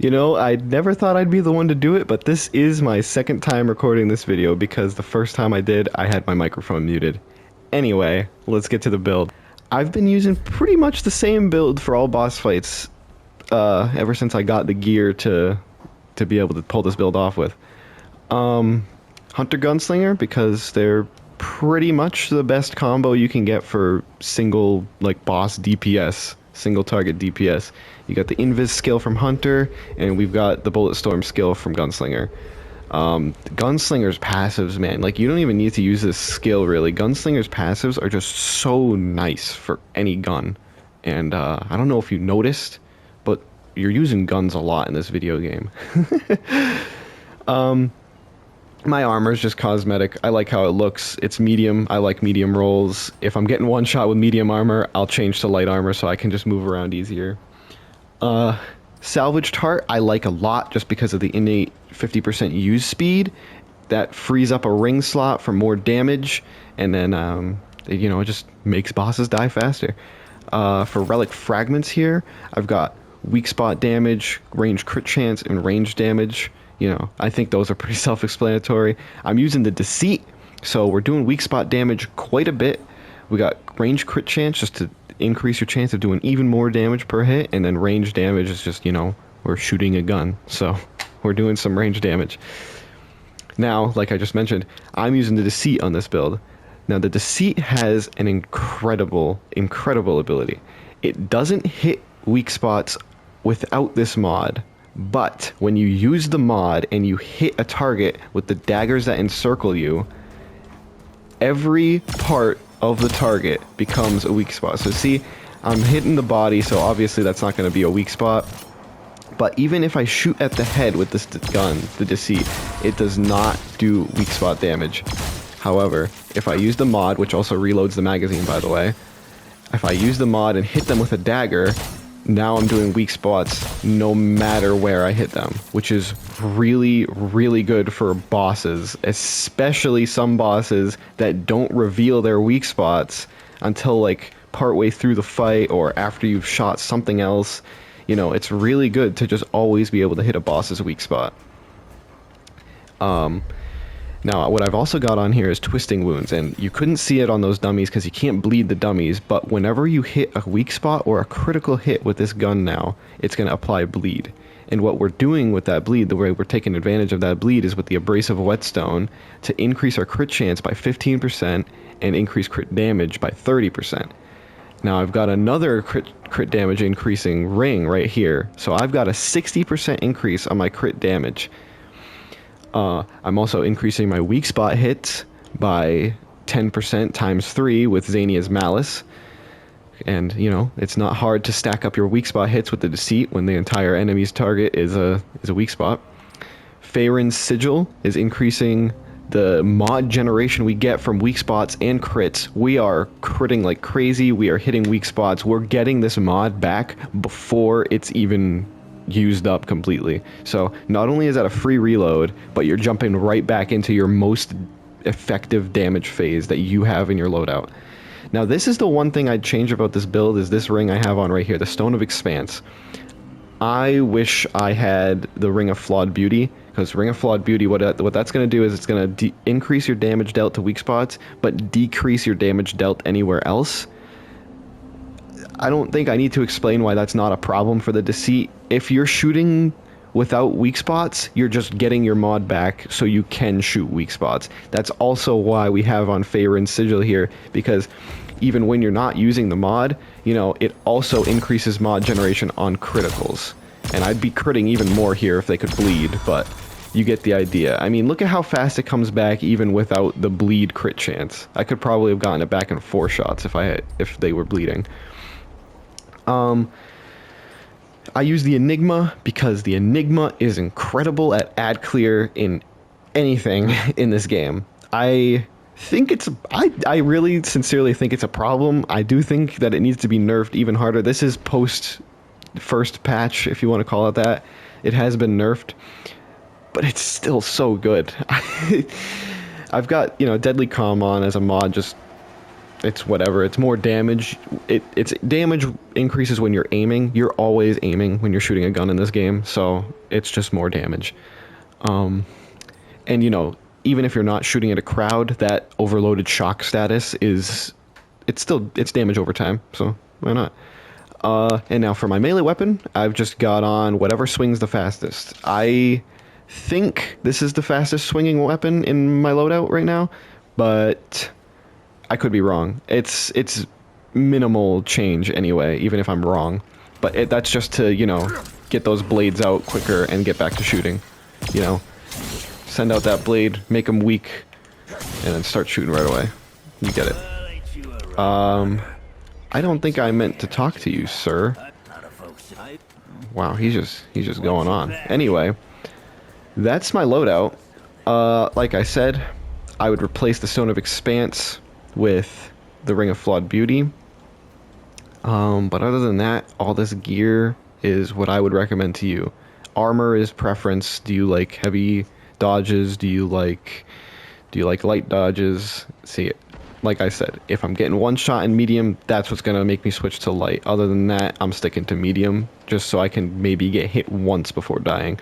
You know, I never thought I'd be the one to do it, but this is my second time recording this video because the first time I did, I had my microphone muted. Anyway, let's get to the build. I've been using pretty much the same build for all boss fights ever since I got the gear to be able to pull this build off with. Hunter Gunslinger, because they're pretty much the best combo you can get for single, like, boss DPS, single target DPS. You got the Invis skill from Hunter, and we've got the Bullet Storm skill from Gunslinger. Gunslinger's passives, man, like, you don't even need to use this skill, really. Gunslinger's passives are just so nice for any gun. And, I don't know if you noticed, but you're using guns a lot in this video game. My armor is just cosmetic. I like how it looks. It's medium. I like medium rolls. If I'm getting one shot with medium armor, I'll change to light armor so I can just move around easier. Salvaged Heart I like a lot just because of the innate 50% use speed. That frees up a ring slot for more damage, and then, you know, it just makes bosses die faster. For Relic Fragments here, I've got weak spot damage, range crit chance, and range damage. You know, I think those are pretty self-explanatory. I'm using the Deceit, so we're doing weak spot damage quite a bit. We got range crit chance just to increase your chance of doing even more damage per hit, and then range damage is just, you know, we're shooting a gun, so we're doing some range damage. Now, like I just mentioned, I'm using the Deceit on this build. Now, the Deceit has an incredible ability. It doesn't hit weak spots without this mod, but when you use the mod and you hit a target with the daggers that encircle you, every part of the target becomes a weak spot. So see, I'm hitting the body, so obviously that's not going to be a weak spot. But even if I shoot at the head with this gun, the Deceit, it does not do weak spot damage. However, if I use the mod, which also reloads the magazine, by the way, if I use the mod and hit them with a dagger, now I'm doing weak spots no matter where I hit them, which is really, really good for bosses, especially some bosses that don't reveal their weak spots until, like, partway through the fight or after you've shot something else. You know, it's really good to just always be able to hit a boss's weak spot. Now, what I've also got on here is Twisting Wounds, and you couldn't see it on those dummies because you can't bleed the dummies, but whenever you hit a weak spot or a critical hit with this gun now, it's going to apply bleed. And what we're doing with that bleed, the way we're taking advantage of that bleed, is with the Abrasive Whetstone to increase our crit chance by 15% and increase crit damage by 30%. Now, I've got another crit damage increasing ring right here, so I've got a 60% increase on my crit damage. I'm also increasing my weak spot hits by 10% times 3 with Xania's Malice. And, you know, it's not hard to stack up your weak spot hits with the Deceit when the entire enemy's target is a weak spot. Faerun's Sigil is increasing the mod generation we get from weak spots and crits. We are critting like crazy. We are hitting weak spots. We're getting this mod back before it's even used up completely. So not only is that a free reload, but you're jumping right back into your most effective damage phase that you have in your loadout. Now, this is the one thing I'd change about this build, is this ring I have on right here, the Stone of Expanse. I wish I had the Ring of Flawed Beauty, because Ring of Flawed Beauty, what that's going to do is it's going to increase your damage dealt to weak spots, but decrease your damage dealt anywhere else. I don't think I need to explain why that's not a problem for the Deceit. If you're shooting without weak spots, you're just getting your mod back so you can shoot weak spots. That's also why we have on Faerun's Sigil here, because even when you're not using the mod, you know, it also increases mod generation on criticals. And I'd be critting even more here if they could bleed, but you get the idea. I mean, look at how fast it comes back even without the bleed crit chance. I could probably have gotten it back in 4 shots if they were bleeding. I use the Enigma because the Enigma is incredible at ad clear in anything in this game. I really sincerely think it's a problem. I do think that it needs to be nerfed even harder. This is post first patch, if you want to call it that. It has been nerfed, but it's still so good. I've got, you know, Deadly Calm on as a mod just it's whatever. It's more damage. It's damage increases when you're aiming. You're always aiming when you're shooting a gun in this game, so it's just more damage. And you know, even if you're not shooting at a crowd, that overloaded shock status is it's damage over time, so why not? And now for my melee weapon, I've just got on whatever swings the fastest. I think this is the fastest swinging weapon in my loadout right now, but I could be wrong. It's minimal change anyway, even if I'm wrong. But that's just to, you know, get those blades out quicker and get back to shooting. You know, send out that blade, make them weak, and then start shooting right away. You get it. I don't think I meant to talk to you, sir. Wow, he's just going on. Anyway, that's my loadout. Like I said, I would replace the Stone of Expanse with the Ring of Flawed Beauty. But other than that, all this gear is what I would recommend to you. Armor is preference. Do you like heavy dodges? Do you like light dodges? See, like I said, if I'm getting one shot in medium, that's what's gonna make me switch to light. Other than that, I'm sticking to medium, just so I can maybe get hit once before dying.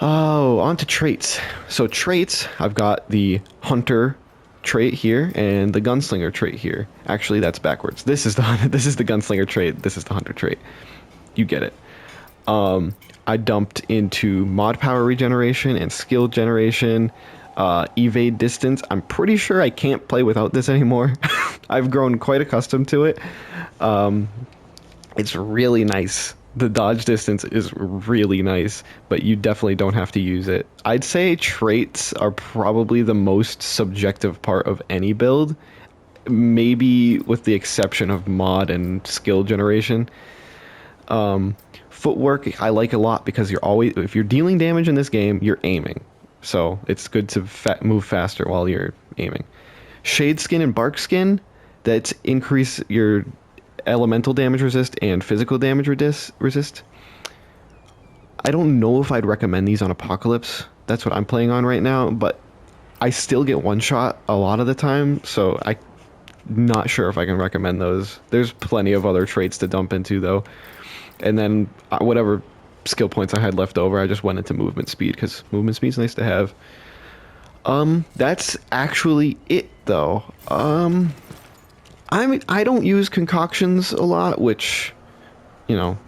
Oh, on to traits. So traits, I've got the Hunter trait here and the Gunslinger trait here. Actually, that's backwards. This is the Gunslinger trait. This is the Hunter trait. You get it. I dumped into mod power regeneration and skill generation. Evade distance. I'm pretty sure I can't play without this anymore. I've grown quite accustomed to it. It's really nice. The dodge distance is really nice, but you definitely don't have to use it. I'd say traits are probably the most subjective part of any build, maybe with the exception of mod and skill generation. Footwork I like a lot because if you're dealing damage in this game, you're aiming. So it's good to move faster while you're aiming. Shade skin and bark skin, that increase your elemental damage resist and physical damage resist. I don't know if I'd recommend these on Apocalypse. That's what I'm playing on right now, but I still get one shot a lot of the time, so I'm not sure if I can recommend those. There's plenty of other traits to dump into though. And then whatever skill points I had left over, I just went into movement speed because movement speed's nice to have. That's actually it though. I don't use concoctions a lot, which, you know,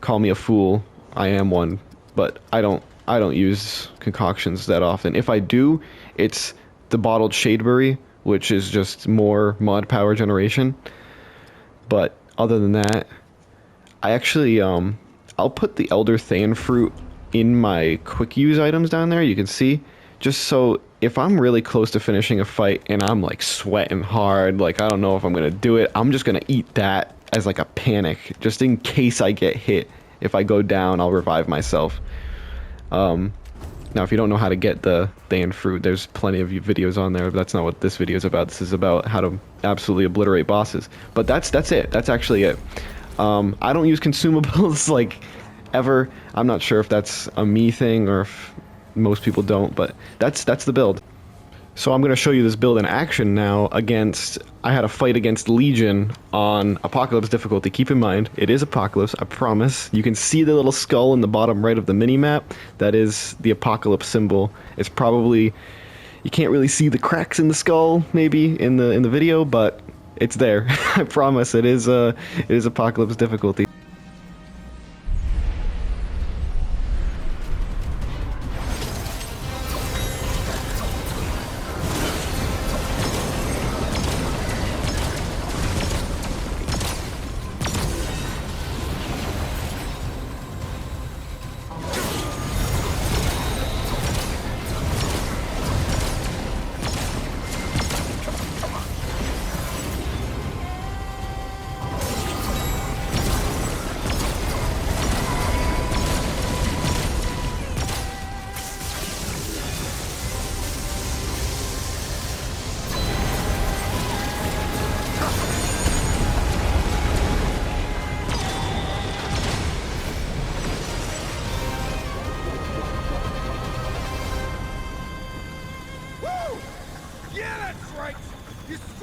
call me a fool. I am one, but I don't use concoctions that often. If I do, it's the bottled Shadeberry, which is just more mod power generation. But other than that, I actually I'll put the Elder Than fruit in my quick use items down there. You can see, just so if I'm really close to finishing a fight and I'm like sweating hard, like I don't know if I'm gonna do it, I'm just gonna eat that as like a panic, just in case I get hit. If I go down, I'll revive myself. Now, if you don't know how to get the Than fruit, there's plenty of videos on there, but that's not what this video is about. This is about how to absolutely obliterate bosses. But that's it. That's actually it. I don't use consumables like ever. I'm not sure if that's a me thing or if most people don't, but that's the build. So I'm going to show you this build in action now I had a fight against Legion on Apocalypse difficulty. Keep in mind, it is Apocalypse, I promise. You can see the little skull in the bottom right of the mini-map. That is the Apocalypse symbol. It's probably, you can't really see the cracks in the skull, maybe, in the video, but it's there. I promise, it is Apocalypse difficulty.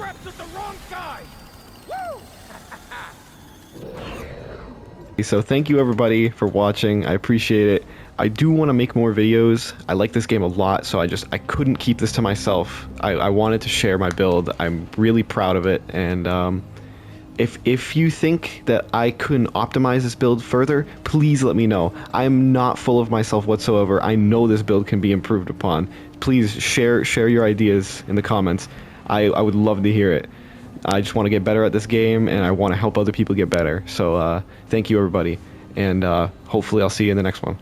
scraps with the wrong guy! Woo! So thank you everybody for watching. I appreciate it. I do want to make more videos. I like this game a lot, so I couldn't keep this to myself. I wanted to share my build. I'm really proud of it, and if you think that I can optimize this build further, please let me know. I'm not full of myself whatsoever. I know this build can be improved upon. Please share your ideas in the comments. I would love to hear it. I just want to get better at this game, and I want to help other people get better. So thank you everybody, and hopefully I'll see you in the next one.